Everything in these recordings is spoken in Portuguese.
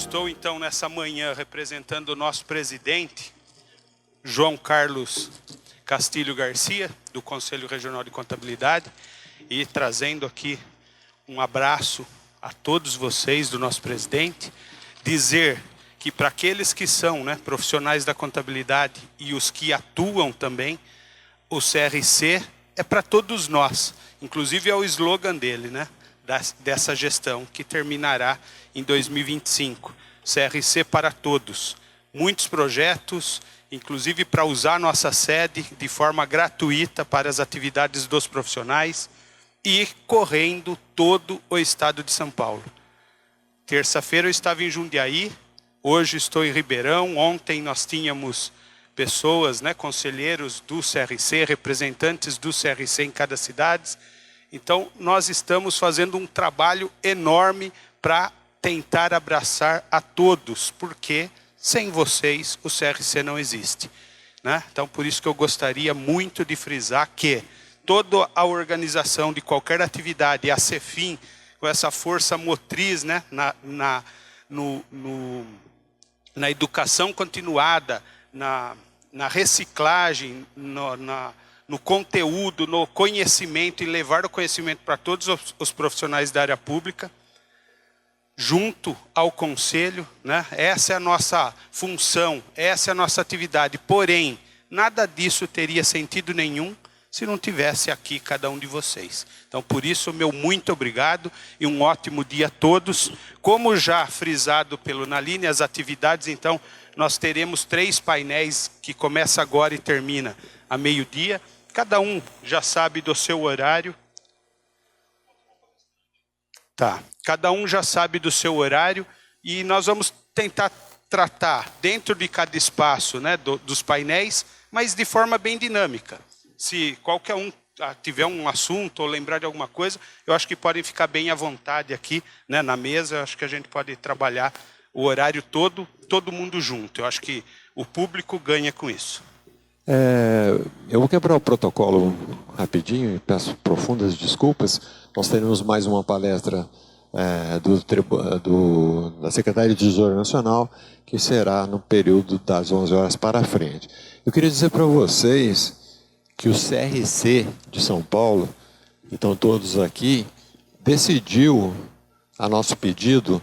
Estou, então, nessa manhã representando o nosso presidente, João Carlos Castilho Garcia, do Conselho Regional de Contabilidade, e trazendo aqui um abraço a todos vocês, do nosso presidente, dizer que para aqueles que são profissionais da contabilidade e os que atuam também, o CRC é para todos nós, inclusive é o slogan dele, dessa gestão que terminará em 2025. CRC para todos. Muitos projetos, inclusive para usar nossa sede de forma gratuita para as atividades dos profissionais e correndo todo o estado de São Paulo. Terça-feira eu estava em Jundiaí, hoje estou em Ribeirão, ontem nós tínhamos pessoas, conselheiros do CRC, representantes do CRC em cada cidade. Então, nós estamos fazendo um trabalho enorme para tentar abraçar a todos, porque sem vocês o CRC não existe. Então, por isso que eu gostaria muito de frisar que toda a organização de qualquer atividade, a CEFIM, com essa força motriz na educação continuada, na reciclagem, no conteúdo, no conhecimento, e levar o conhecimento para todos os profissionais da área pública, junto ao Conselho, Essa é a nossa função, essa é a nossa atividade. Porém, nada disso teria sentido nenhum se não tivesse aqui cada um de vocês. Então, por isso, meu muito obrigado e um ótimo dia a todos. Como já frisado pelo Naline, as atividades, então, nós teremos 3 painéis que começa agora e termina a meio-dia. Cada um já sabe do seu horário. Tá. Cada um já sabe do seu horário e nós vamos tentar tratar dentro de cada espaço, dos painéis, mas de forma bem dinâmica. Se qualquer um tiver um assunto ou lembrar de alguma coisa, eu acho que podem ficar bem à vontade aqui, na mesa. Eu acho que a gente pode trabalhar o horário todo mundo junto. Eu acho que o público ganha com isso. Eu vou quebrar o protocolo rapidinho e peço profundas desculpas. Nós teremos mais uma palestra da Secretaria de Tesouro Nacional, que será no período das 11 horas para frente. Eu queria dizer para vocês que o CRC de São Paulo, então todos aqui, decidiu, a nosso pedido,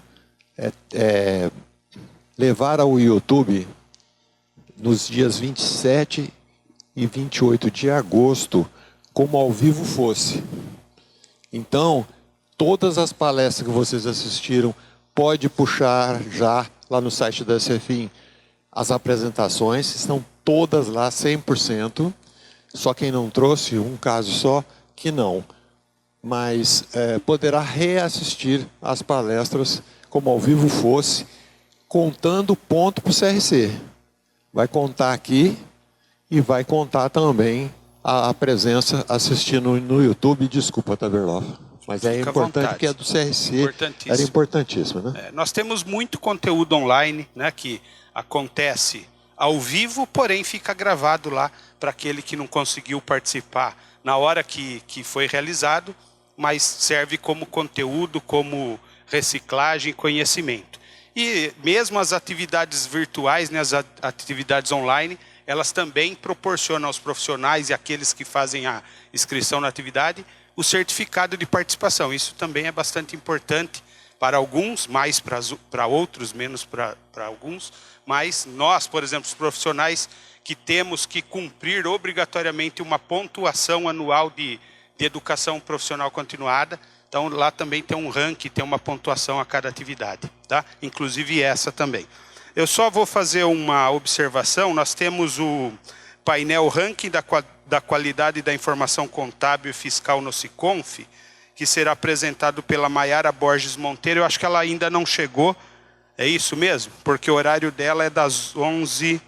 levar ao YouTube, nos dias 27 e 28 de agosto, como ao vivo fosse. Então, todas as palestras que vocês assistiram, pode puxar já lá no site da CEFIM. As apresentações estão todas lá, 100%. Só quem não trouxe, um caso só, que não. Mas poderá reassistir as palestras como ao vivo fosse, contando ponto para o CRC. Vai contar aqui e vai contar também a presença assistindo no YouTube. Desculpa, Taverloff. Mas é importante porque a do CRC era importantíssima. Nós temos muito conteúdo online, que acontece ao vivo, porém fica gravado lá para aquele que não conseguiu participar na hora que foi realizado, mas serve como conteúdo, como reciclagem e conhecimento. E mesmo as atividades virtuais, as atividades online, elas também proporcionam aos profissionais e àqueles que fazem a inscrição na atividade o certificado de participação. Isso também é bastante importante para alguns, mais para outros, menos para alguns. Mas nós, por exemplo, os profissionais que temos que cumprir obrigatoriamente uma pontuação anual de educação profissional continuada, então lá também tem um ranking, tem uma pontuação a cada atividade, inclusive essa também. Eu só vou fazer uma observação. Nós temos o painel ranking da qualidade da informação contábil e fiscal no Siconf, que será apresentado pela Maiara Borges Monteiro. Eu acho que ela ainda não chegou, é isso mesmo? Porque o horário dela é das 11h15,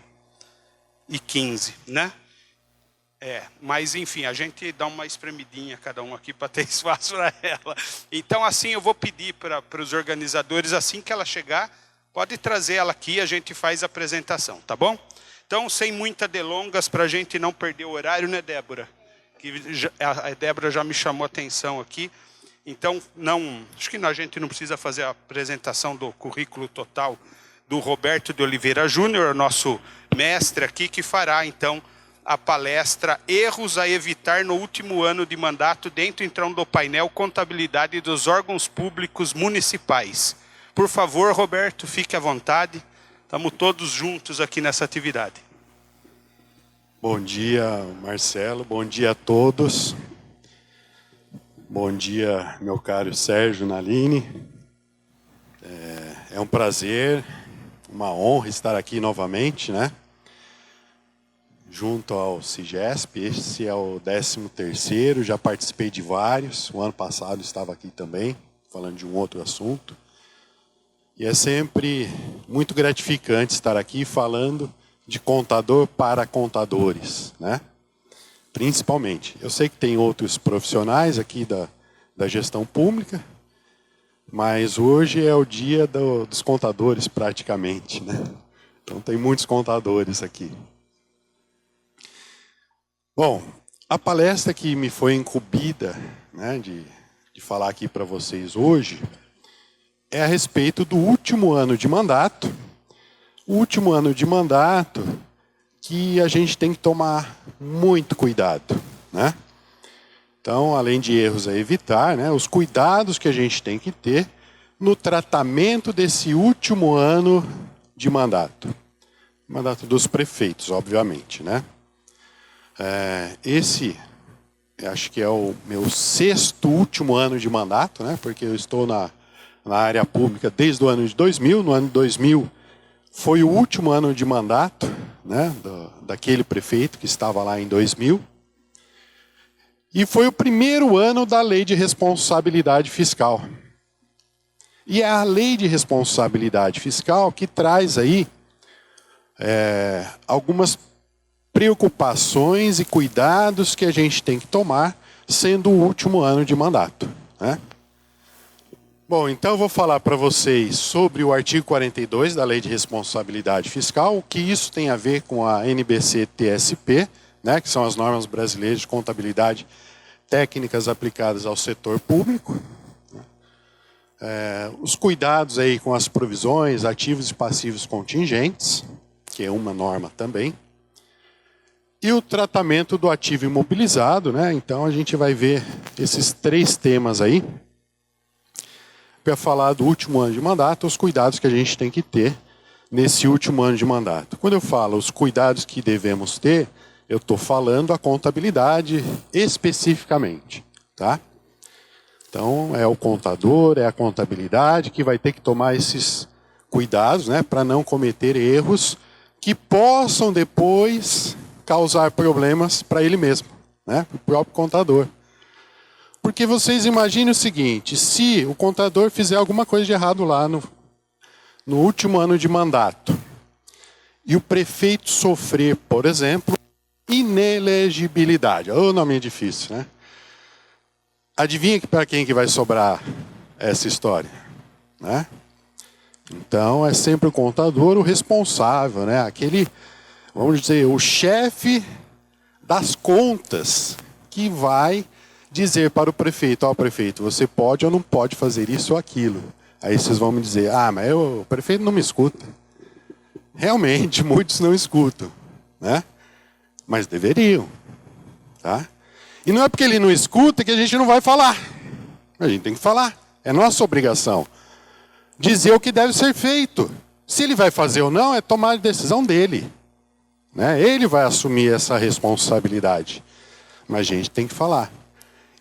mas enfim, a gente dá uma espremidinha cada um aqui para ter espaço para ela. Então, assim, eu vou pedir para os organizadores, assim que ela chegar, pode trazer ela aqui, a gente faz a apresentação, tá bom? Então, sem muitas delongas, para a gente não perder o horário, Débora? A Débora já me chamou a atenção aqui. Então, acho que a gente não precisa fazer a apresentação do currículo total do Roberto de Oliveira Júnior, nosso mestre aqui, que fará, então, a palestra Erros a Evitar no Último Ano de Mandato, dentro, então, do painel Contabilidade dos Órgãos Públicos Municipais. Por favor, Roberto, fique à vontade. Estamos todos juntos aqui nessa atividade. Bom dia, Marcelo. Bom dia a todos. Bom dia, meu caro Sérgio Nalini. É um prazer, uma honra estar aqui novamente, né? Junto ao CIGESP. Esse é o 13º, já participei de vários. O ano passado estava aqui também, falando de um outro assunto. E é sempre muito gratificante estar aqui falando de contador para contadores, né? Principalmente. Eu sei que tem outros profissionais aqui da gestão pública, mas hoje é o dia dos contadores praticamente, né? Então tem muitos contadores aqui. Bom, a palestra que me foi incumbida, né, de falar aqui para vocês hoje é a respeito do último ano de mandato. O último ano de mandato que a gente tem que tomar muito cuidado, né? Então, além de erros a evitar, né, os cuidados que a gente tem que ter no tratamento desse último ano de mandato. Mandato dos prefeitos, obviamente, né? Esse, acho que é o meu 6º último ano de mandato, né? Porque eu estou na área pública desde o ano de 2000. No ano de 2000 foi o último ano de mandato, né, daquele prefeito que estava lá em 2000. E foi o primeiro ano da Lei de Responsabilidade Fiscal. E é a Lei de Responsabilidade Fiscal que traz aí algumas preocupações e cuidados que a gente tem que tomar, sendo o último ano de mandato, né? Bom, então eu vou falar para vocês sobre o artigo 42 da Lei de Responsabilidade Fiscal, o que isso tem a ver com a NBC-TSP, né, que são as normas brasileiras de contabilidade técnicas aplicadas ao setor público. Os cuidados aí com as provisões, ativos e passivos contingentes, que é uma norma também. E o tratamento do ativo imobilizado, né? Então a gente vai ver esses 3 temas aí, para falar do último ano de mandato, os cuidados que a gente tem que ter nesse último ano de mandato. Quando eu falo os cuidados que devemos ter, eu estou falando a contabilidade especificamente, tá? Então, é o contador, é a contabilidade que vai ter que tomar esses cuidados, né, para não cometer erros que possam depois causar problemas para ele mesmo, né, para o próprio contador. Porque vocês imaginem o seguinte, se o contador fizer alguma coisa de errado lá no último ano de mandato, e o prefeito sofrer, por exemplo, inelegibilidade. O nome é difícil, né? Adivinha para quem que vai sobrar essa história, né? Então, é sempre o contador o responsável, né? Aquele, vamos dizer, o chefe das contas que vai dizer para o prefeito, ó, prefeito, você pode ou não pode fazer isso ou aquilo. Aí vocês vão me dizer, mas o prefeito não me escuta. Realmente, muitos não escutam, né? Mas deveriam, tá? E não é porque ele não escuta que a gente não vai falar. A gente tem que falar. É nossa obrigação. Dizer o que deve ser feito. Se ele vai fazer ou não, é tomar a decisão dele, né? Ele vai assumir essa responsabilidade. Mas a gente tem que falar.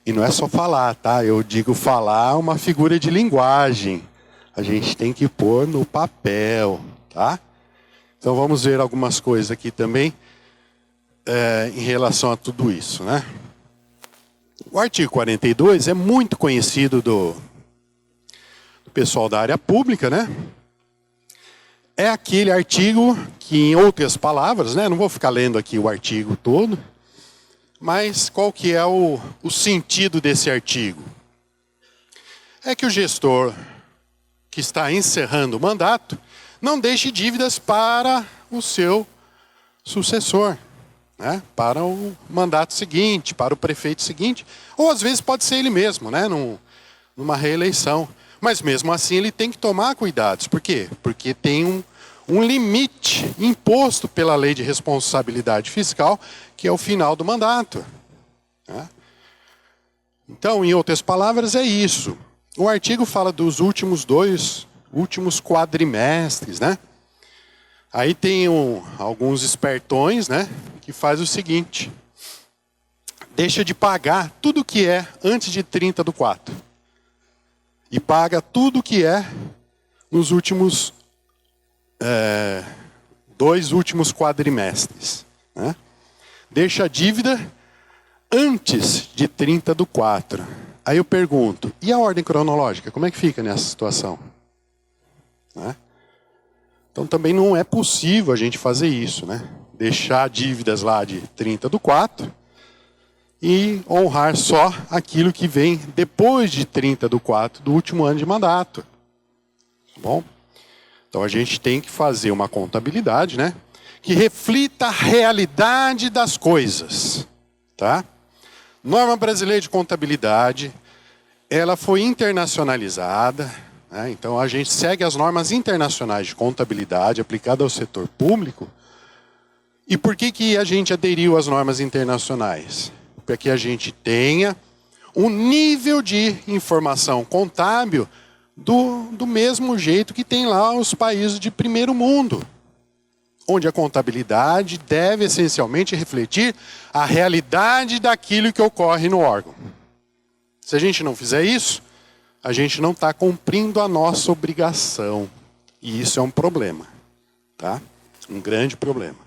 E não é só falar, tá? Eu digo falar uma figura de linguagem. A gente tem que pôr no papel, tá? Então vamos ver algumas coisas aqui também em relação a tudo isso, né? O artigo 42 é muito conhecido do pessoal da área pública, né? É aquele artigo que, em outras palavras, né? Não vou ficar lendo aqui o artigo todo, mas qual que é o sentido desse artigo? É que o gestor que está encerrando o mandato não deixe dívidas para o seu sucessor, né? Para o mandato seguinte, para o prefeito seguinte, ou às vezes pode ser ele mesmo, né? numa reeleição. Mas mesmo assim ele tem que tomar cuidados. Por quê? Porque tem um limite imposto pela lei de responsabilidade fiscal, que é o final do mandato. Né? Então, em outras palavras, é isso. O artigo fala dos últimos quadrimestres, né? Aí tem alguns espertões, né, que faz o seguinte: deixa de pagar tudo que é antes de 30/4 e paga tudo que é nos últimos 2 últimos quadrimestres, né? Deixa a dívida antes de 30/4. Aí eu pergunto, e a ordem cronológica? Como é que fica nessa situação? Né? Então também não é possível a gente fazer isso, né? Deixar dívidas lá de 30/4 e honrar só aquilo que vem depois de 30/4 do último ano de mandato. Tá bom? Então a gente tem que fazer uma contabilidade, né, que reflita a realidade das coisas, tá? Norma brasileira de contabilidade, ela foi internacionalizada, né? Então a gente segue as normas internacionais de contabilidade aplicadas ao setor público. E por que a gente aderiu às normas internacionais? Para que a gente tenha um nível de informação contábil do mesmo jeito que tem lá os países de primeiro mundo, onde a contabilidade deve essencialmente refletir a realidade daquilo que ocorre no órgão. Se a gente não fizer isso, a gente não está cumprindo a nossa obrigação. E isso é um problema, tá? Um grande problema.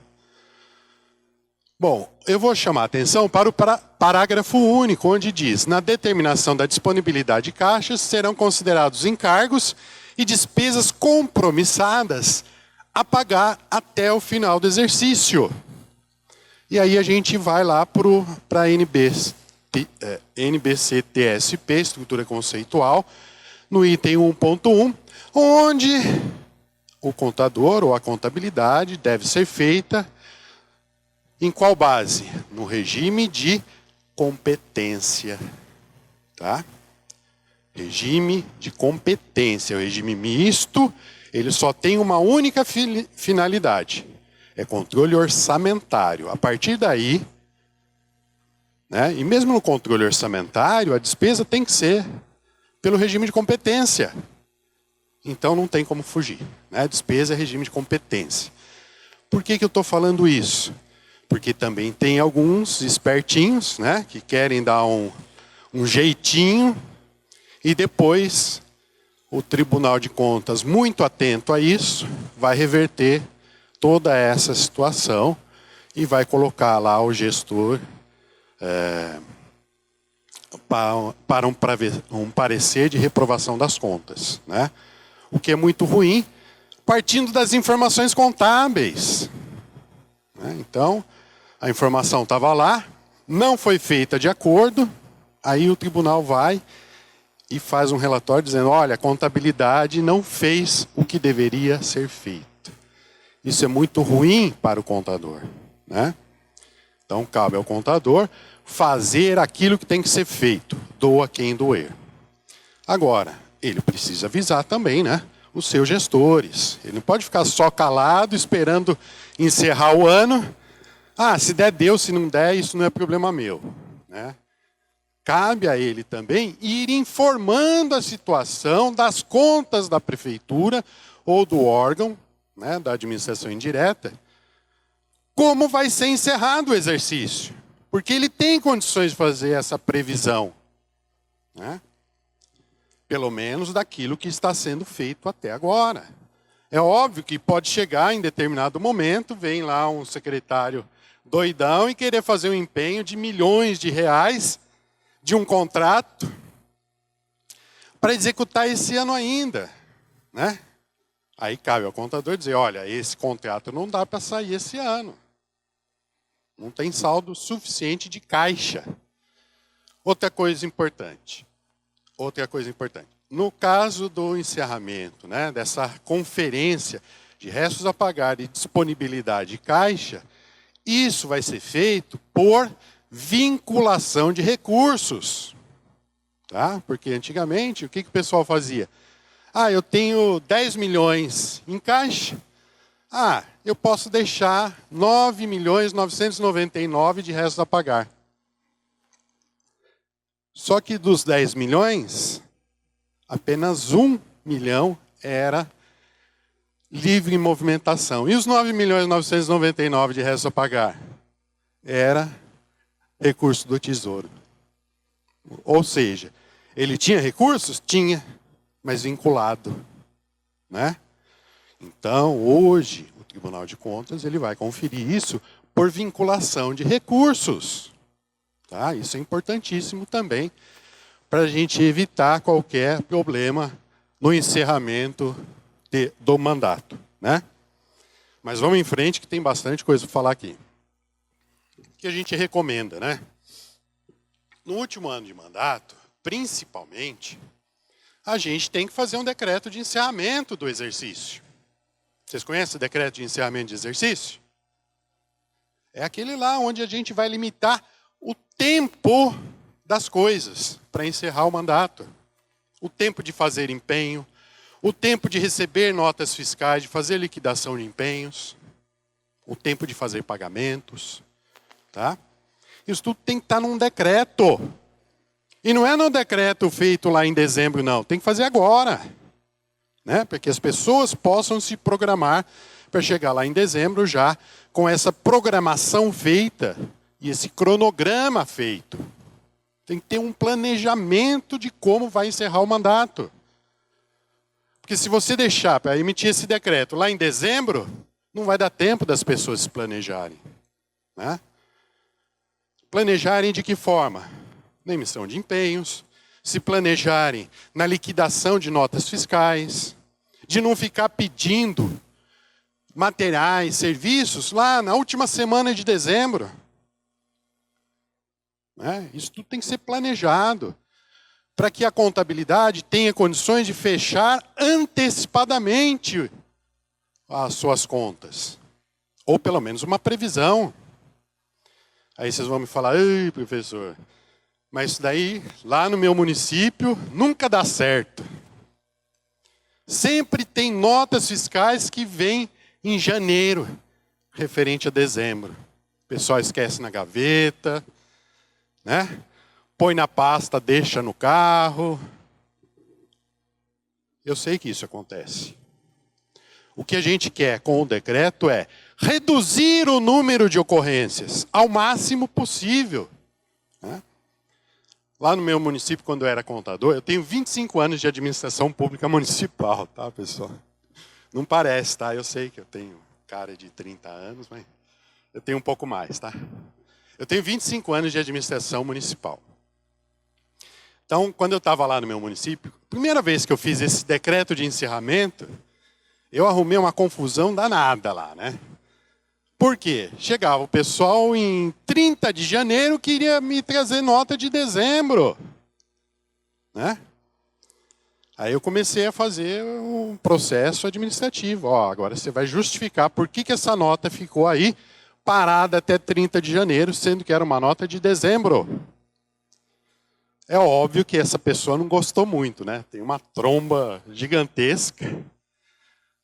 Bom, eu vou chamar a atenção para o parágrafo único, onde diz: na determinação da disponibilidade de caixas serão considerados encargos e despesas compromissadas a pagar até o final do exercício. E aí a gente vai lá para a NBC-TSP, estrutura conceitual, no item 1.1, onde o contador ou a contabilidade deve ser feita em qual base? No regime de competência. Tá? Regime de competência. O regime misto, ele só tem uma única finalidade. É controle orçamentário. A partir daí, né, e mesmo no controle orçamentário, a despesa tem que ser pelo regime de competência. Então não tem como fugir. Né? A despesa é regime de competência. Por que eu estou falando isso? Porque também tem alguns espertinhos, né, que querem dar um jeitinho e depois o Tribunal de Contas, muito atento a isso, vai reverter toda essa situação e vai colocar lá o gestor para um parecer de reprovação das contas, né? O que é muito ruim, partindo das informações contábeis. Né? Então, a informação estava lá, não foi feita de acordo, aí o tribunal vai e faz um relatório dizendo: olha, a contabilidade não fez o que deveria ser feito. Isso é muito ruim para o contador. Né? Então, cabe ao contador fazer aquilo que tem que ser feito, doa quem doer. Agora, ele precisa avisar também, né, os seus gestores. Ele não pode ficar só calado, esperando encerrar o ano. Ah, se der, deu, se não der, isso não é problema meu. Né? Cabe a ele também ir informando a situação das contas da prefeitura ou do órgão, né, da administração indireta, como vai ser encerrado o exercício. Porque ele tem condições de fazer essa previsão. Né? Pelo menos daquilo que está sendo feito até agora. É óbvio que pode chegar em determinado momento, vem lá um secretário doidão e querer fazer um empenho de milhões de reais de um contrato para executar esse ano ainda. Né? Aí cabe ao contador dizer: olha, esse contrato não dá para sair esse ano. Não tem saldo suficiente de caixa. Outra coisa importante. No caso do encerramento, né, dessa conferência de restos a pagar e disponibilidade de caixa, isso vai ser feito por vinculação de recursos. Tá? Porque antigamente, o que o pessoal fazia? Eu tenho 10 milhões em caixa. Eu posso deixar 9.999.000 de resto a pagar. Só que dos 10 milhões, apenas 1 milhão era livre em movimentação. E os 9.999.000 de resto a pagar? Era recurso do Tesouro. Ou seja, ele tinha recursos? Tinha, mas vinculado. Né? Então, hoje, o Tribunal de Contas ele vai conferir isso por vinculação de recursos. Tá? Isso é importantíssimo também para a gente evitar qualquer problema no encerramento do mandato. Né? Mas vamos em frente que tem bastante coisa para falar aqui. O que a gente recomenda, né? No último ano de mandato, principalmente, a gente tem que fazer um decreto de encerramento do exercício. Vocês conhecem o decreto de encerramento de exercício? É aquele lá onde a gente vai limitar o tempo das coisas para encerrar o mandato. O tempo de fazer empenho, o tempo de receber notas fiscais, de fazer liquidação de empenhos, o tempo de fazer pagamentos. Tá? Isso tudo tem que estar num decreto. E não é no decreto feito lá em dezembro, não. Tem que fazer agora. Né? Para que as pessoas possam se programar para chegar lá em dezembro já com essa programação feita e esse cronograma feito. Tem que ter um planejamento de como vai encerrar o mandato. Porque se você deixar para emitir esse decreto lá em dezembro, não vai dar tempo das pessoas se planejarem. Né? Planejarem de que forma? Na emissão de empenhos, se planejarem na liquidação de notas fiscais, de não ficar pedindo materiais, serviços lá na última semana de dezembro. Isso tudo tem que ser planejado para que a contabilidade tenha condições de fechar antecipadamente as suas contas. Ou pelo menos uma previsão. Aí vocês vão me falar, ei, professor, mas isso daí, lá no meu município, nunca dá certo. Sempre tem notas fiscais que vêm em janeiro, referente a dezembro. O pessoal esquece na gaveta, né? Põe na pasta, deixa no carro. Eu sei que isso acontece. O que a gente quer com o decreto é reduzir o número de ocorrências ao máximo possível. Né? Lá no meu município, quando eu era contador, eu tenho 25 anos de administração pública municipal, tá, pessoal? Não parece, tá? Eu sei que eu tenho cara de 30 anos, mas eu tenho um pouco mais, tá? Eu tenho 25 anos de administração municipal. Então, quando eu estava lá no meu município, primeira vez que eu fiz esse decreto de encerramento, eu arrumei uma confusão danada lá, né? Por quê? Chegava o pessoal em 30 de janeiro, queria me trazer nota de dezembro. Né? Aí eu comecei a fazer um processo administrativo. Agora você vai justificar por que essa nota ficou aí parada até 30 de janeiro, sendo que era uma nota de dezembro. É óbvio que essa pessoa não gostou muito, né? Tem uma tromba gigantesca.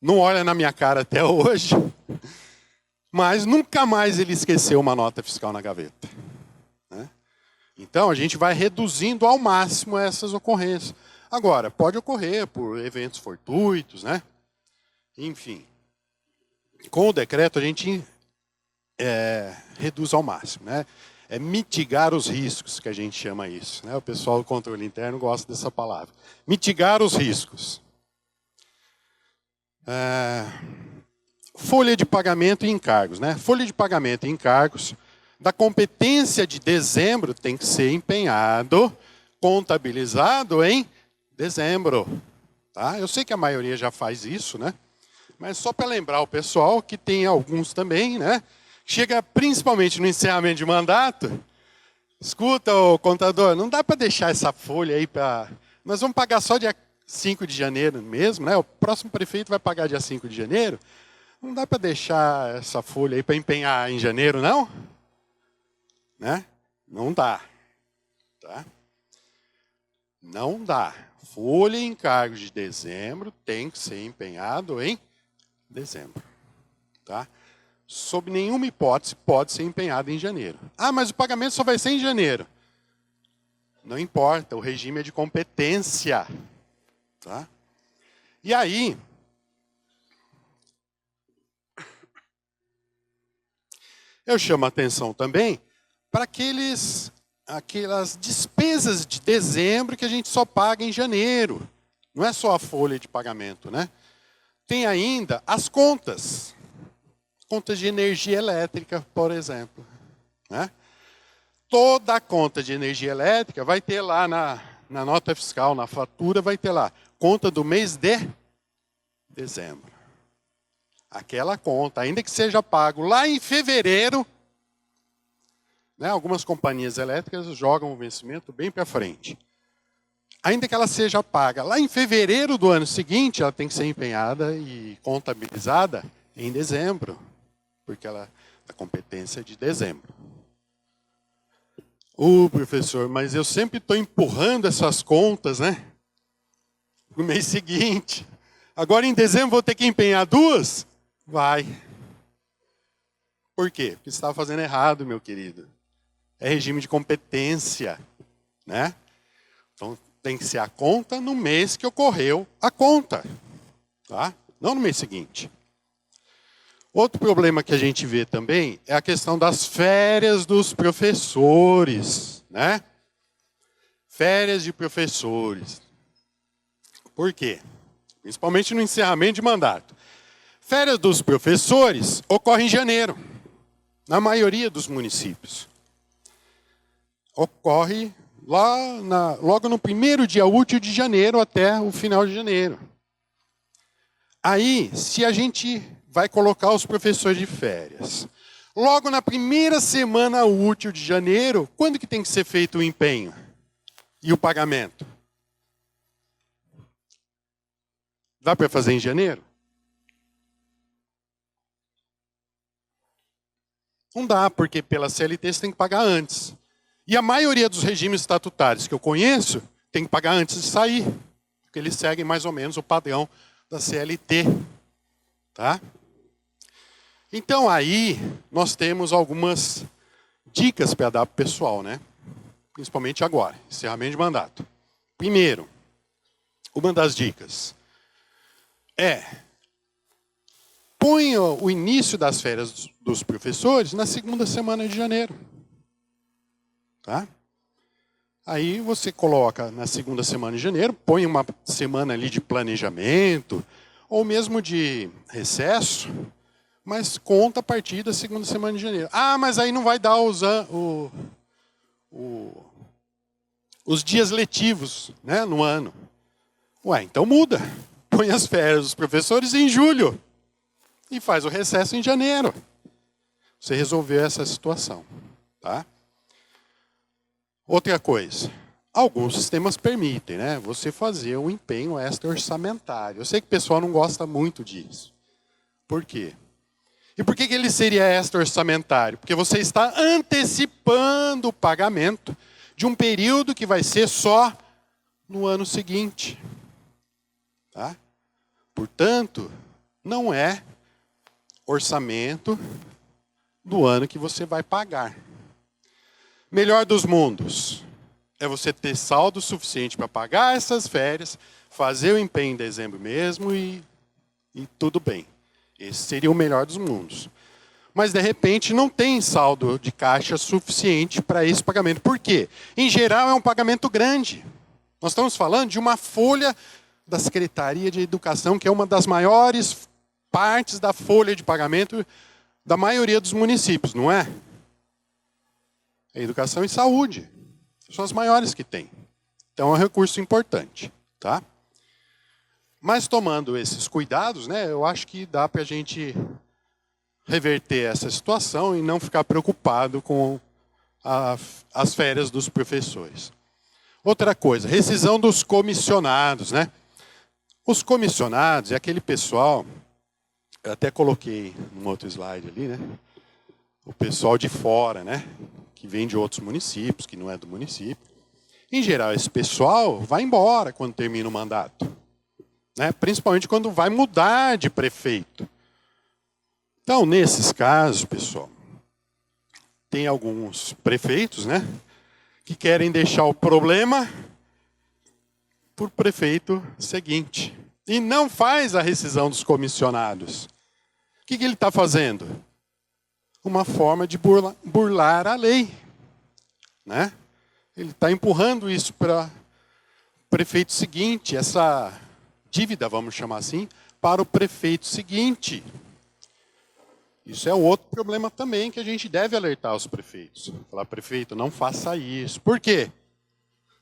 Não olha na minha cara até hoje. Mas nunca mais ele esqueceu uma nota fiscal na gaveta. Né? Então, a gente vai reduzindo ao máximo essas ocorrências. Agora, pode ocorrer por eventos fortuitos, né? Enfim. Com o decreto, a gente reduz ao máximo. Né? É mitigar os riscos, que a gente chama isso. Né? O pessoal do controle interno gosta dessa palavra. Mitigar os riscos. Folha de pagamento e encargos. Né? Folha de pagamento e encargos da competência de dezembro tem que ser empenhado, contabilizado em dezembro. Tá? Eu sei que a maioria já faz isso, né? Mas só para lembrar o pessoal que tem alguns também, né? Chega principalmente no encerramento de mandato, escuta, ô contador, não dá para deixar essa folha aí para... Nós vamos pagar só dia 5 de janeiro mesmo, né? O próximo prefeito vai pagar dia 5 de janeiro. Não dá para deixar essa folha aí para empenhar em janeiro, não? Né? Não dá. Tá? Não dá. Folha e encargos de dezembro tem que ser empenhado em dezembro. Tá? Sob nenhuma hipótese pode ser empenhado em janeiro. Ah, mas o pagamento só vai ser em janeiro. Não importa, o regime é de competência. Tá? E aí, eu chamo a atenção também para aquelas despesas de dezembro que a gente só paga em janeiro. Não é só a folha de pagamento, né? Tem ainda as contas. Contas de energia elétrica, por exemplo. Né? Toda a conta de energia elétrica vai ter lá na nota fiscal, na fatura, vai ter lá. Conta do mês de dezembro. Aquela conta, ainda que seja pago lá em fevereiro, né, algumas companhias elétricas jogam o vencimento bem para frente. Ainda que ela seja paga lá em fevereiro do ano seguinte, ela tem que ser empenhada e contabilizada em dezembro, porque ela a competência é de dezembro. Professor, mas eu sempre estou empurrando essas contas, né? No mês seguinte. Agora em dezembro vou ter que empenhar duas? Vai. Por quê? Porque você estava fazendo errado, meu querido. É regime de competência, né? Então tem que ser a conta no mês que ocorreu a conta, tá? Não no mês seguinte. Outro problema que a gente vê também é a questão das férias dos professores, né? Férias de professores. Por quê? Principalmente no encerramento de mandato. Férias dos professores ocorrem em janeiro, na maioria dos municípios. Ocorre logo no primeiro dia útil de janeiro até o final de janeiro. Aí, se a gente vai colocar os professores de férias, logo na primeira semana útil de janeiro, quando que tem que ser feito o empenho e o pagamento? Dá para fazer em janeiro? Não dá, porque pela CLT você tem que pagar antes. E a maioria dos regimes estatutários que eu conheço tem que pagar antes de sair, porque eles seguem mais ou menos o padrão da CLT. Tá? Então aí nós temos algumas dicas para dar para o pessoal, né? Principalmente agora, encerramento de mandato. Primeiro, uma das dicas ponha o início das férias dos professores na segunda semana de janeiro. Tá? Aí você coloca na segunda semana de janeiro, põe uma semana ali de planejamento, ou mesmo de recesso, mas conta a partir da segunda semana de janeiro. Ah, mas aí não vai dar os dias letivos, né, no ano. Ué, então muda. Põe as férias dos professores em julho e faz o recesso em janeiro. Você resolveu essa situação. Tá? Outra coisa, alguns sistemas permitem, né, você fazer um empenho extra-orçamentário. Eu sei que o pessoal não gosta muito disso. Por quê? E por que ele seria extra-orçamentário? Porque você está antecipando o pagamento de um período que vai ser só no ano seguinte. Tá? Portanto, não é orçamento do ano que você vai pagar. Melhor dos mundos é você ter saldo suficiente para pagar essas férias, fazer o empenho em dezembro mesmo e tudo bem. Esse seria o melhor dos mundos. Mas, de repente, não tem saldo de caixa suficiente para esse pagamento. Por quê? Em geral, é um pagamento grande. Nós estamos falando de uma folha da Secretaria de Educação, que é uma das maiores partes da folha de pagamento da maioria dos municípios, não é? Educação e saúde. São as maiores que tem. Então, é um recurso importante. Tá? Mas, tomando esses cuidados, né, eu acho que dá para a gente reverter essa situação e não ficar preocupado com as férias dos professores. Outra coisa, rescisão dos comissionados, né? Os comissionados é aquele pessoal, eu até coloquei num outro slide ali, né? O pessoal de fora, né? Que vem de outros municípios, que não é do município. Em geral, esse pessoal vai embora quando termina o mandato, né? Principalmente quando vai mudar de prefeito. Então, nesses casos, pessoal, tem alguns prefeitos, né, que querem deixar o problema para o prefeito seguinte. E não faz a rescisão dos comissionados. O que ele está fazendo? Uma forma de burlar a lei, né? Ele está empurrando isso para o prefeito seguinte, essa dívida, vamos chamar assim, para o prefeito seguinte. Isso é outro problema também que a gente deve alertar os prefeitos. Falar, prefeito, não faça isso. Por quê?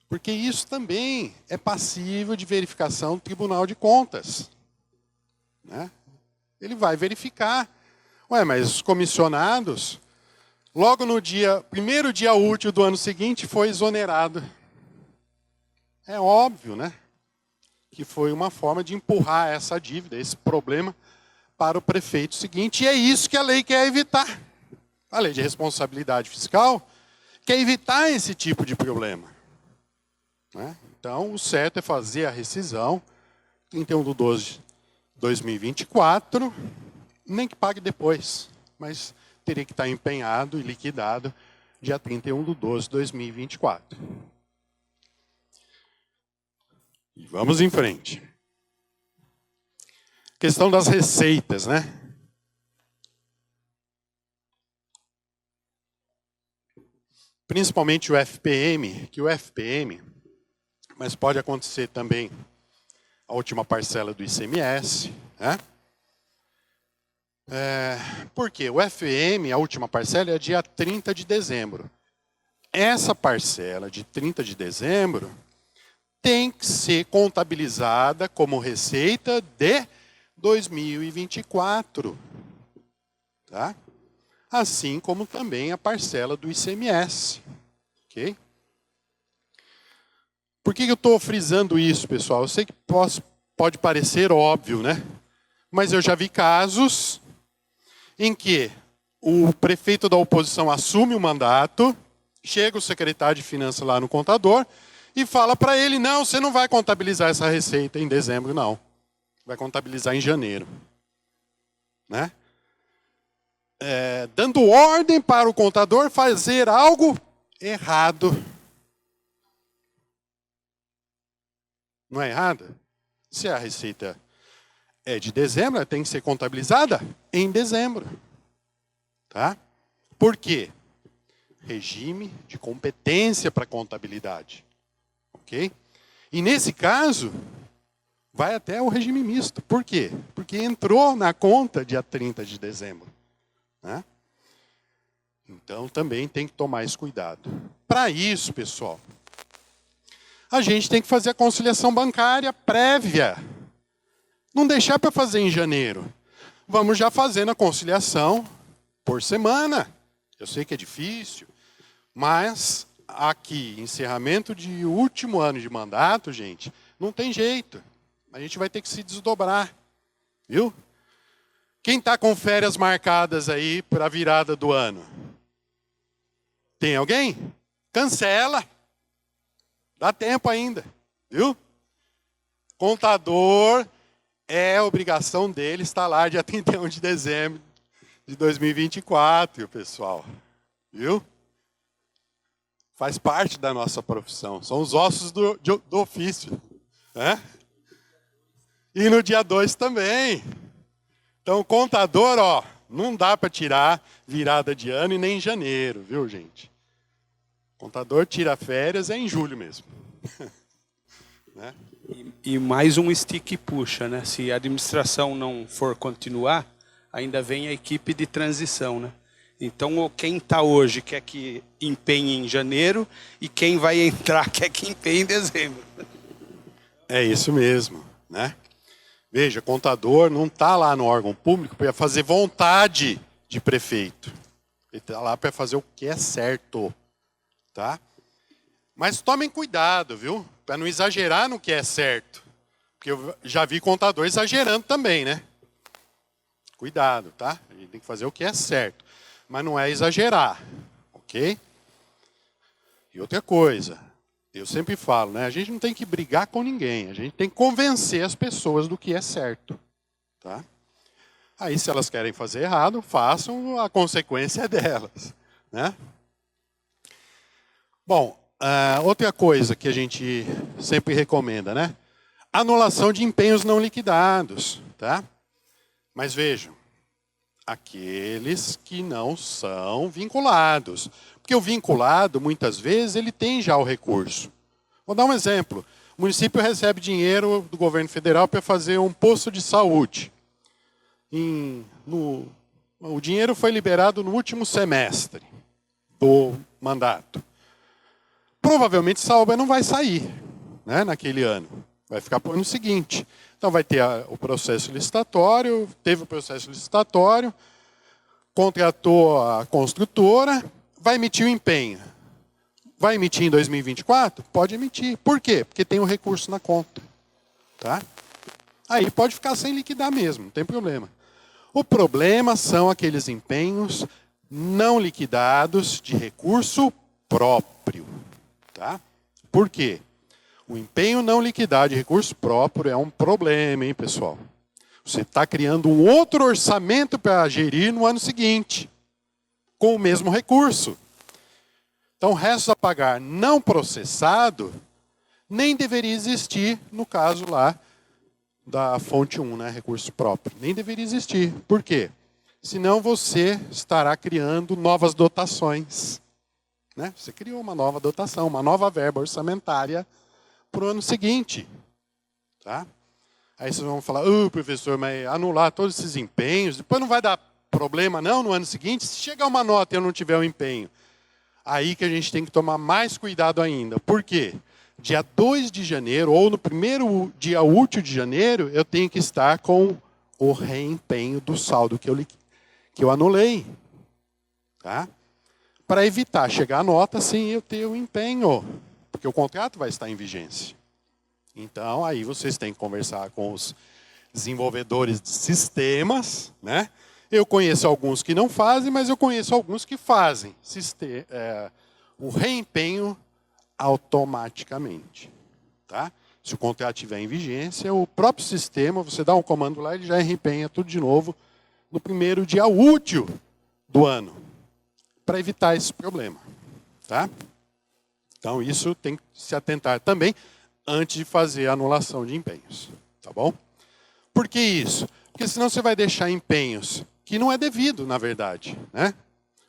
Porque isso também é passível de verificação do Tribunal de Contas, né? Ele vai verificar. Ué, mas os comissionados, logo no primeiro dia útil do ano seguinte, foi exonerado. É óbvio, né? Que foi uma forma de empurrar essa dívida, esse problema, para o prefeito seguinte. E é isso que a lei quer evitar. A lei de responsabilidade fiscal quer evitar esse tipo de problema, né? Então, o certo é fazer a rescisão, 31/12/2024, nem que pague depois, mas teria que estar empenhado e liquidado dia 31/12/2024. E vamos em frente. Questão das receitas, né? Principalmente o FPM, mas pode acontecer também a última parcela do ICMS, né? Por quê? O FPM, a última parcela, é dia 30 de dezembro. Essa parcela de 30 de dezembro tem que ser contabilizada como receita de 2024, tá? Assim como também a parcela do ICMS, ok? Por que eu estou frisando isso, pessoal? Eu sei que pode parecer óbvio, né? Mas eu já vi casos em que o prefeito da oposição assume o mandato, chega o secretário de Finanças lá no contador e fala para ele, não, você não vai contabilizar essa receita em dezembro, não. Vai contabilizar em janeiro, né? Dando ordem para o contador fazer algo errado. Não é errado? Se a receita é de dezembro, ela tem que ser contabilizada em dezembro. Tá? Por quê? Regime de competência para contabilidade. Ok? E nesse caso, vai até o regime misto. Por quê? Porque entrou na conta dia 30 de dezembro. Né? Então, também tem que tomar esse cuidado. Para isso, pessoal, a gente tem que fazer a conciliação bancária prévia. Não deixar para fazer em janeiro. Vamos já fazendo a conciliação por semana. Eu sei que é difícil, mas aqui, encerramento de último ano de mandato, gente, não tem jeito. A gente vai ter que se desdobrar, viu? Quem está com férias marcadas aí para a virada do ano? Tem alguém? Cancela. Dá tempo ainda, viu? Contador, é obrigação dele estar lá dia 31 de dezembro de 2024, pessoal. Viu? Faz parte da nossa profissão. São os ossos do ofício. Né? E no dia 2 também. Então, contador, ó, não dá para tirar virada de ano e nem em janeiro, viu, gente? Contador tira férias em julho mesmo. Né? E mais um stick puxa, né? Se a administração não for continuar, ainda vem a equipe de transição, né? Então, quem está hoje quer que empenhe em janeiro e quem vai entrar quer que empenhe em dezembro. É isso mesmo, né? Veja, contador não está lá no órgão público para fazer vontade de prefeito. Ele está lá para fazer o que é certo, tá? Mas tomem cuidado, viu? Para não exagerar no que é certo. Porque eu já vi contador exagerando também, né? Cuidado, tá? A gente tem que fazer o que é certo. Mas não é exagerar, ok? E outra coisa, Eu sempre falo, né? A gente não tem que brigar com ninguém, a gente tem que convencer as pessoas do que é certo. Tá? Aí, se elas querem fazer errado, façam, a consequência é delas. Né? Bom, outra coisa que a gente sempre recomenda, né? Anulação de empenhos não liquidados. Tá? Mas vejam, aqueles que não são vinculados. Porque o vinculado, muitas vezes, ele tem já o recurso. Vou dar um exemplo. O município recebe dinheiro do governo federal para fazer um posto de saúde. O dinheiro foi liberado no último semestre do mandato. Provavelmente essa obra não vai sair, né, naquele ano. Vai ficar para o ano seguinte. Então vai ter o processo licitatório, teve o processo licitatório, contratou a construtora, vai emitir o empenho. Vai emitir em 2024? Pode emitir. Por quê? Porque tem o recurso na conta. Tá? Aí pode ficar sem liquidar mesmo, não tem problema. O problema são aqueles empenhos não liquidados de recurso próprio. Tá? Por quê? O empenho não liquidado de recurso próprio é um problema, hein, pessoal? Você está criando um outro orçamento para gerir no ano seguinte, com o mesmo recurso. Então, restos a pagar não processado nem deveria existir no caso lá da fonte 1, né, recurso próprio. Nem deveria existir. Por quê? Senão você estará criando novas dotações. Né? Você criou uma nova dotação, uma nova verba orçamentária para o ano seguinte. Tá? Aí vocês vão falar, professor, mas anular todos esses empenhos, depois não vai dar problema não no ano seguinte? Se chegar uma nota e eu não tiver o empenho, aí que a gente tem que tomar mais cuidado ainda. Por quê? Dia 2 de janeiro, ou no primeiro dia útil de janeiro, eu tenho que estar com o reempenho do saldo que eu anulei. Tá? Para evitar chegar a nota sem eu ter o empenho. Porque o contrato vai estar em vigência. Então, aí vocês têm que conversar com os desenvolvedores de sistemas. Né? Eu conheço alguns que não fazem, mas eu conheço alguns que fazem o reempenho automaticamente. Tá? Se o contrato estiver em vigência, o próprio sistema, você dá um comando lá, ele já reempenha tudo de novo no primeiro dia útil do ano, para evitar esse problema. Tá? Então, isso tem que se atentar também antes de fazer a anulação de empenhos. Tá bom? Por que isso? Porque senão você vai deixar empenhos que não é devido, na verdade. Né?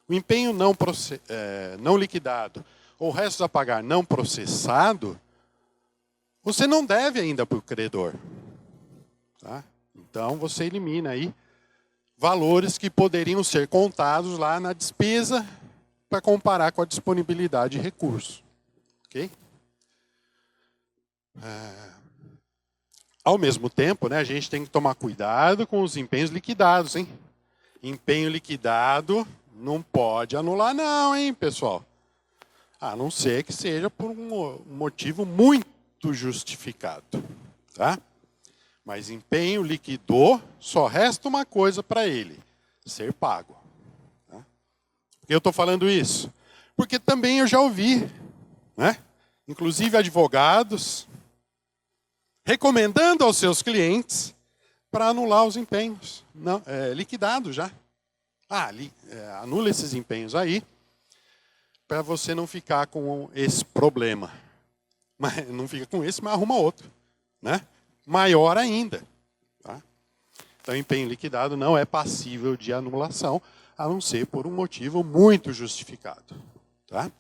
O empenho não liquidado ou restos a pagar não processado, você não deve ainda para o credor. Tá? Então, você elimina aí valores que poderiam ser contados lá na despesa para comparar com a disponibilidade de recurso. Ok? Ao mesmo tempo, né, a gente tem que tomar cuidado com os empenhos liquidados. Hein? Empenho liquidado não pode anular não, hein, pessoal? A não ser que seja por um motivo muito justificado. Tá? Mas empenho liquidou, só resta uma coisa para ele: ser pago. Tá? Por que eu estou falando isso? Porque também eu já ouvi, né? Inclusive advogados, recomendando aos seus clientes para anular os empenhos. Não, liquidado já. Anula esses empenhos aí, para você não ficar com esse problema. Mas não fica com esse, mas arruma outro. Né? Maior ainda. Tá? Então, empenho liquidado não é passível de anulação, a não ser por um motivo muito justificado. Tá?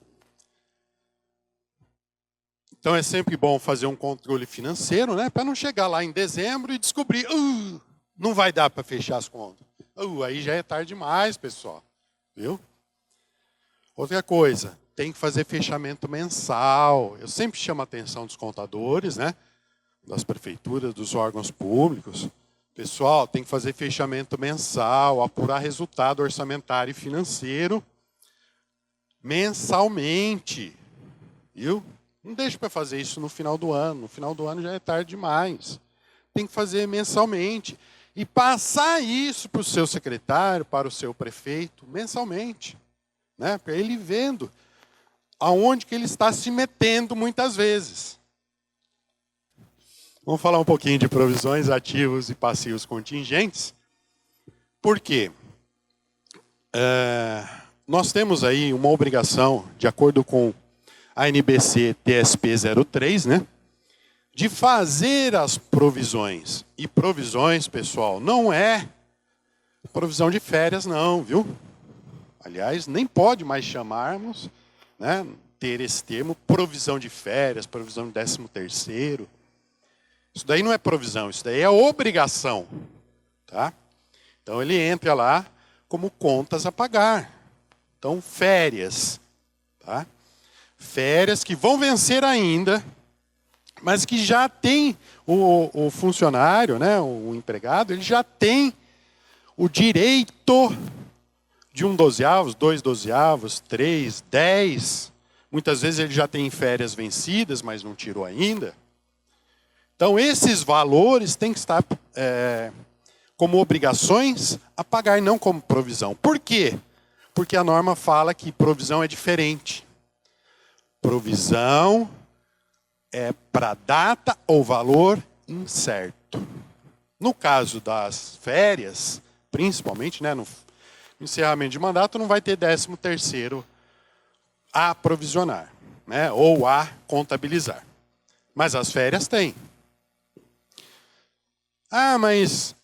Então, é sempre bom fazer um controle financeiro, né, para não chegar lá em dezembro e descobrir, não vai dar para fechar as contas. Aí já é tarde demais, pessoal. Viu? Outra coisa, tem que fazer fechamento mensal. Eu sempre chamo a atenção dos contadores, né, das prefeituras, dos órgãos públicos. Pessoal, tem que fazer fechamento mensal, apurar resultado orçamentário e financeiro mensalmente. Viu? Não deixe para fazer isso no final do ano. No final do ano já é tarde demais. Tem que fazer mensalmente. E passar isso para o seu secretário, para o seu prefeito, mensalmente. Né? Para ele vendo aonde que ele está se metendo muitas vezes. Vamos falar um pouquinho de provisões, ativos e passivos contingentes. Por quê? Nós temos aí uma obrigação, de acordo com a NBC TSP 03, né, de fazer as provisões. E provisões, pessoal, não é provisão de férias, não, viu? Aliás, nem pode mais chamarmos, né, ter esse termo, provisão de férias, provisão de 13º. Isso daí não é provisão, isso daí é obrigação. Tá? Então, ele entra lá como contas a pagar. Então, férias. Tá? Férias que vão vencer ainda, mas que já tem o funcionário, né, o empregado, ele já tem o direito de 1 dozeavos, 2 dozeavos, 3, 10. Muitas vezes ele já tem férias vencidas, mas não tirou ainda. Então, esses valores têm que estar como obrigações a pagar, não como provisão. Por quê? Porque a norma fala que provisão é diferente. Provisão é para data ou valor incerto. No caso das férias, principalmente, né, no encerramento de mandato, não vai ter 13º a provisionar, né, ou a contabilizar. Mas as férias têm. Ah, mas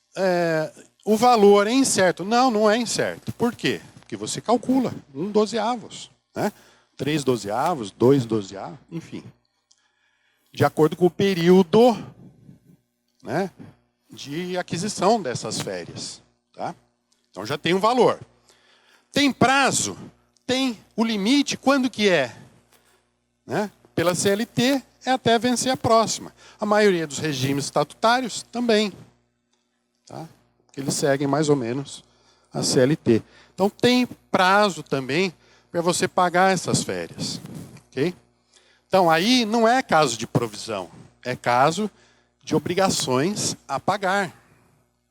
o valor é incerto. Não, não é incerto. Por quê? Porque você calcula 1 dozeavos, né? 3 dozeavos, 2 dozeavos, enfim. De acordo com o período, né, de aquisição dessas férias. Tá? Então já tem um valor. Tem prazo? Tem o limite. Quando que é? Né? Pela CLT é até vencer a próxima. A maioria dos regimes estatutários também. Tá? Porque eles seguem mais ou menos a CLT. Então tem prazo também para você pagar essas férias. Ok? Então aí não é caso de provisão. É caso de obrigações a pagar.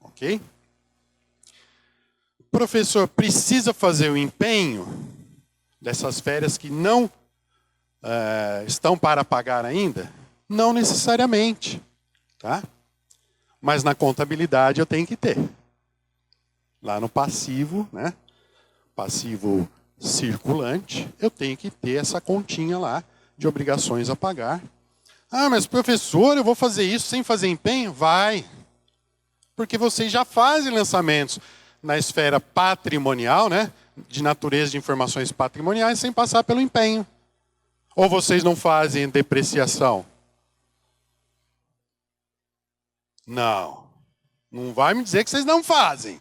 Ok? O professor precisa fazer o empenho dessas férias que não estão para pagar ainda? Não necessariamente. Tá? Mas na contabilidade eu tenho que ter. Lá no passivo, né? Passivo circulante, eu tenho que ter essa continha lá de obrigações a pagar. Ah, mas professor, eu vou fazer isso sem fazer empenho? Vai. Porque vocês já fazem lançamentos na esfera patrimonial, né? De natureza de informações patrimoniais, sem passar pelo empenho. Ou vocês não fazem depreciação? Não. Não vai me dizer que vocês não fazem.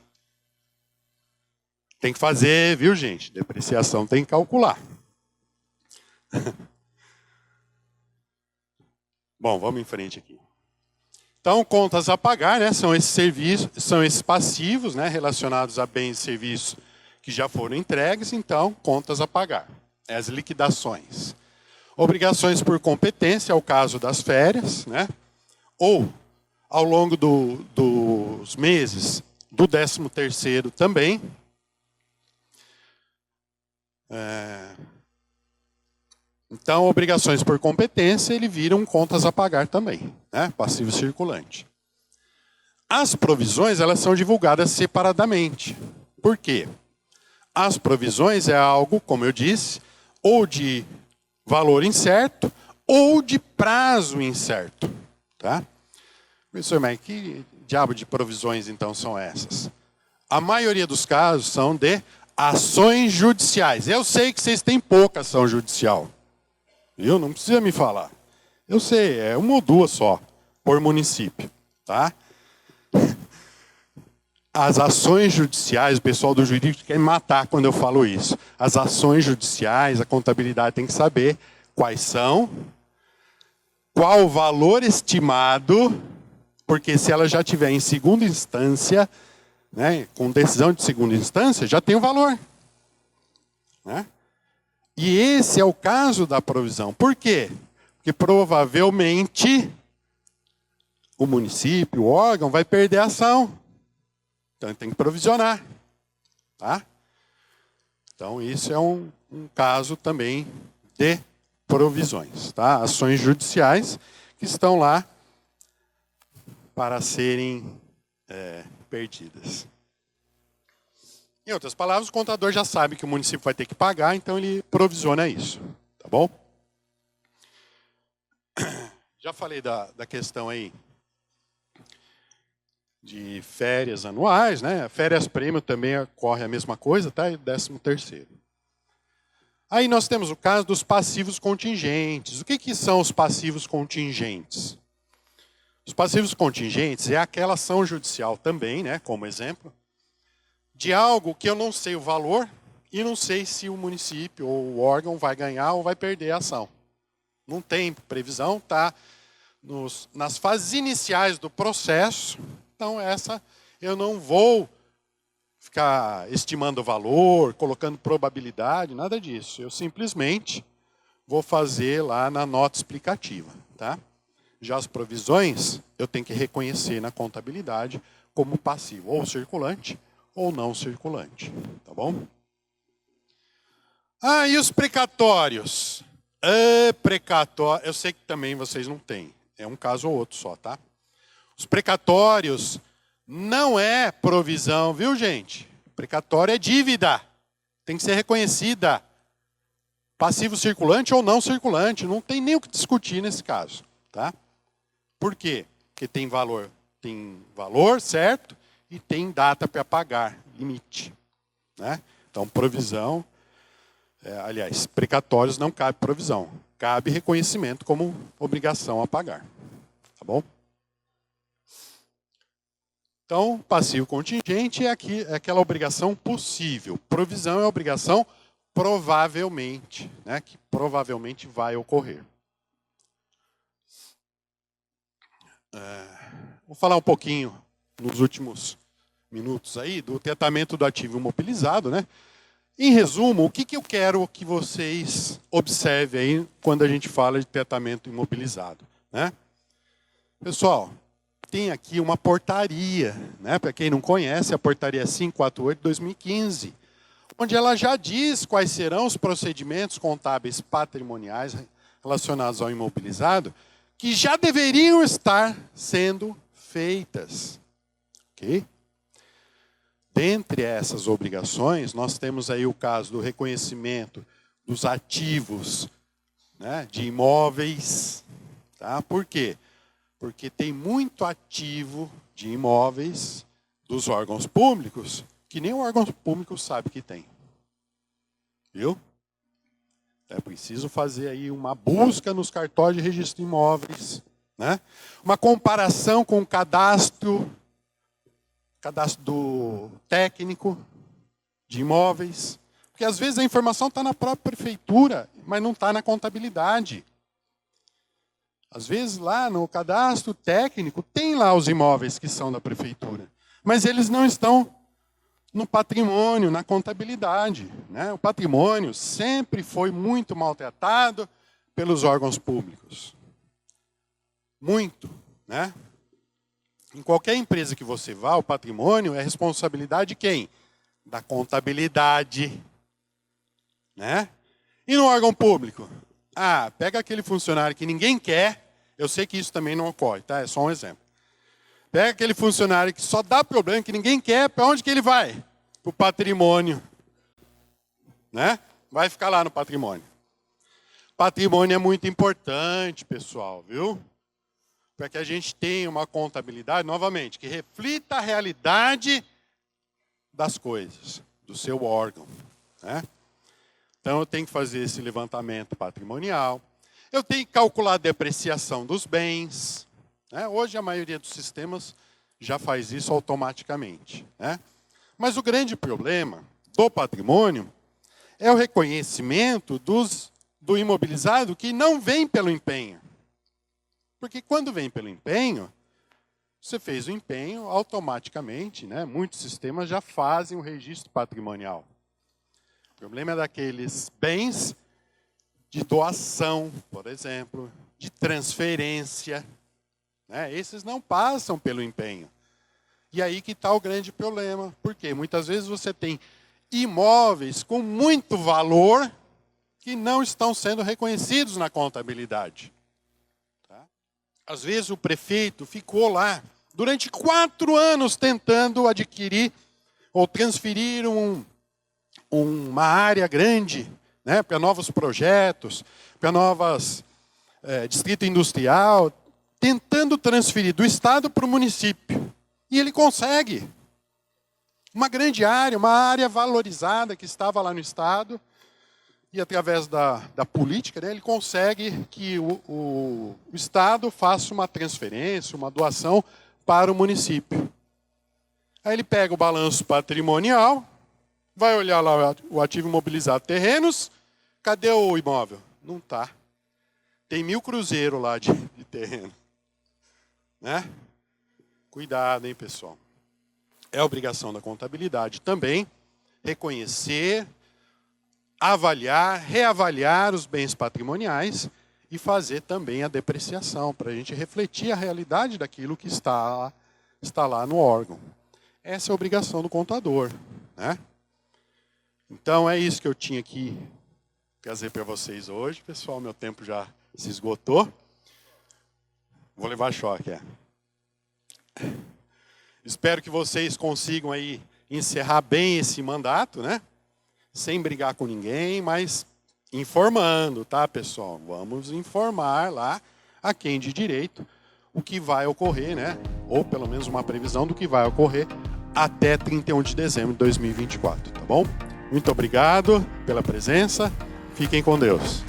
Tem que fazer, viu, gente? Depreciação tem que calcular. Bom, vamos em frente aqui. Então, contas a pagar, né, são esses serviços, são esses passivos, né, relacionados a bens e serviços que já foram entregues. Então, contas a pagar. As liquidações. Obrigações por competência, é o caso das férias, né? Ou, ao longo dos meses, do 13º também. Então, obrigações por competência, ele viram contas a pagar também, né? Passivo circulante. As provisões, elas são divulgadas separadamente. Por quê? As provisões é algo, como eu disse, ou de valor incerto ou de prazo incerto. Tá? Professor, mas que diabo de provisões então são essas? A maioria dos casos são de ações judiciais. Eu sei que vocês têm pouca ação judicial. Viu? Não precisa me falar. Eu sei, é uma ou duas só, por município. Tá? As ações judiciais, o pessoal do jurídico quer me matar quando eu falo isso. As ações judiciais, a contabilidade tem que saber quais são, qual o valor estimado, porque se ela já tiver em segunda instância, né, com decisão de segunda instância, já tem o valor. Né? E esse é o caso da provisão. Por quê? Porque provavelmente o município, o órgão, vai perder a ação. Então, tem que provisionar. Tá? Então, isso é um caso também de provisões, tá? Ações judiciais que estão lá para serem perdidas. Em outras palavras, o contador já sabe que o município vai ter que pagar, então ele provisiona isso, tá bom? Já falei da questão aí de férias anuais, né? Férias prêmio também ocorre a mesma coisa, tá? E 13º. Aí nós temos o caso dos passivos contingentes. O que são os passivos contingentes? Os passivos contingentes é aquela ação judicial também, né, como exemplo, de algo que eu não sei o valor e não sei se o município ou o órgão vai ganhar ou vai perder a ação. Não tem previsão, está nas fases iniciais do processo. Então, essa eu não vou ficar estimando o valor, colocando probabilidade, nada disso. Eu simplesmente vou fazer lá na nota explicativa, tá? Já as provisões, eu tenho que reconhecer na contabilidade como passivo, ou circulante, ou não circulante, tá bom? Ah, e os precatórios? Precatório, eu sei que também vocês não têm, é um caso ou outro só, tá? Os precatórios não é provisão, viu, gente? Precatório é dívida, tem que ser reconhecida. Passivo circulante ou não circulante, não tem nem o que discutir nesse caso, tá? Por quê? Porque tem valor certo e tem data para pagar, limite, né? Então, provisão, aliás, precatórios não cabe provisão, cabe reconhecimento como obrigação a pagar, tá bom? Então, passivo contingente é aquela obrigação possível. Provisão é a obrigação provavelmente, né, que provavelmente vai ocorrer. Vou falar um pouquinho, nos últimos minutos aí, do tetamento do ativo imobilizado, né? Em resumo, o que eu quero que vocês observem aí quando a gente fala de tetamento imobilizado, né? Pessoal, tem aqui uma portaria, né? Para quem não conhece, a portaria 548/2015, onde ela já diz quais serão os procedimentos contábeis patrimoniais relacionados ao imobilizado que já deveriam estar sendo feitas. Ok? Dentre essas obrigações, nós temos aí o caso do reconhecimento dos ativos, né, de imóveis. Tá? Por quê? Porque tem muito ativo de imóveis dos órgãos públicos que nem o órgão público sabe que tem. Viu? É preciso fazer aí uma busca nos cartórios de registro de imóveis, né? Uma comparação com o cadastro do técnico de imóveis. Porque às vezes a informação está na própria prefeitura, mas não está na contabilidade. Às vezes lá no cadastro técnico tem lá os imóveis que são da prefeitura, mas eles não estão no patrimônio, na contabilidade, né? O patrimônio sempre foi muito maltratado pelos órgãos públicos. Muito, né? Em qualquer empresa que você vá, o patrimônio é responsabilidade de quem? Da contabilidade, né? E no órgão público? Ah, pega aquele funcionário que ninguém quer, eu sei que isso também não ocorre, tá? É só um exemplo. Pega aquele funcionário que só dá problema, que ninguém quer, para onde que ele vai? Para o patrimônio, né? Vai ficar lá no patrimônio. Patrimônio é muito importante, pessoal, viu? Para que a gente tenha uma contabilidade, novamente, que reflita a realidade das coisas, do seu órgão, né? Então, eu tenho que fazer esse levantamento patrimonial. Eu tenho que calcular a depreciação dos bens, né? Hoje, a maioria dos sistemas já faz isso automaticamente, né? Mas o grande problema do patrimônio é o reconhecimento do imobilizado que não vem pelo empenho. Porque quando vem pelo empenho, você fez o empenho automaticamente, né? Muitos sistemas já fazem o registro patrimonial. O problema é daqueles bens de doação, por exemplo, de transferência, né? Esses não passam pelo empenho. E aí que está o grande problema. Por quê? Muitas vezes você tem imóveis com muito valor que não estão sendo reconhecidos na contabilidade. Tá? Às vezes o prefeito ficou lá durante 4 anos tentando adquirir ou transferir uma área grande, né, para novos projetos, para novas distrito industrial, tentando transferir do Estado para o município. E ele consegue. Uma grande área, uma área valorizada que estava lá no Estado, e através da política, né, ele consegue que o Estado faça uma transferência, uma doação para o município. Aí ele pega o balanço patrimonial, vai olhar lá o ativo imobilizado terrenos, cadê o imóvel? Não está. Tem 1.000 cruzeiros lá de terreno. Né? Cuidado, hein, pessoal. É obrigação da contabilidade também reconhecer, avaliar, reavaliar os bens patrimoniais e fazer também a depreciação, para a gente refletir a realidade daquilo que está lá no órgão. Essa é a obrigação do contador. Né? Então, é isso que eu tinha que trazer para vocês hoje. Pessoal, meu tempo já se esgotou. Vou levar choque. Espero que vocês consigam aí encerrar bem esse mandato, né? Sem brigar com ninguém, mas informando, tá, pessoal? Vamos informar lá a quem de direito o que vai ocorrer, né? Ou pelo menos uma previsão do que vai ocorrer até 31 de dezembro de 2024, tá bom? Muito obrigado pela presença. Fiquem com Deus.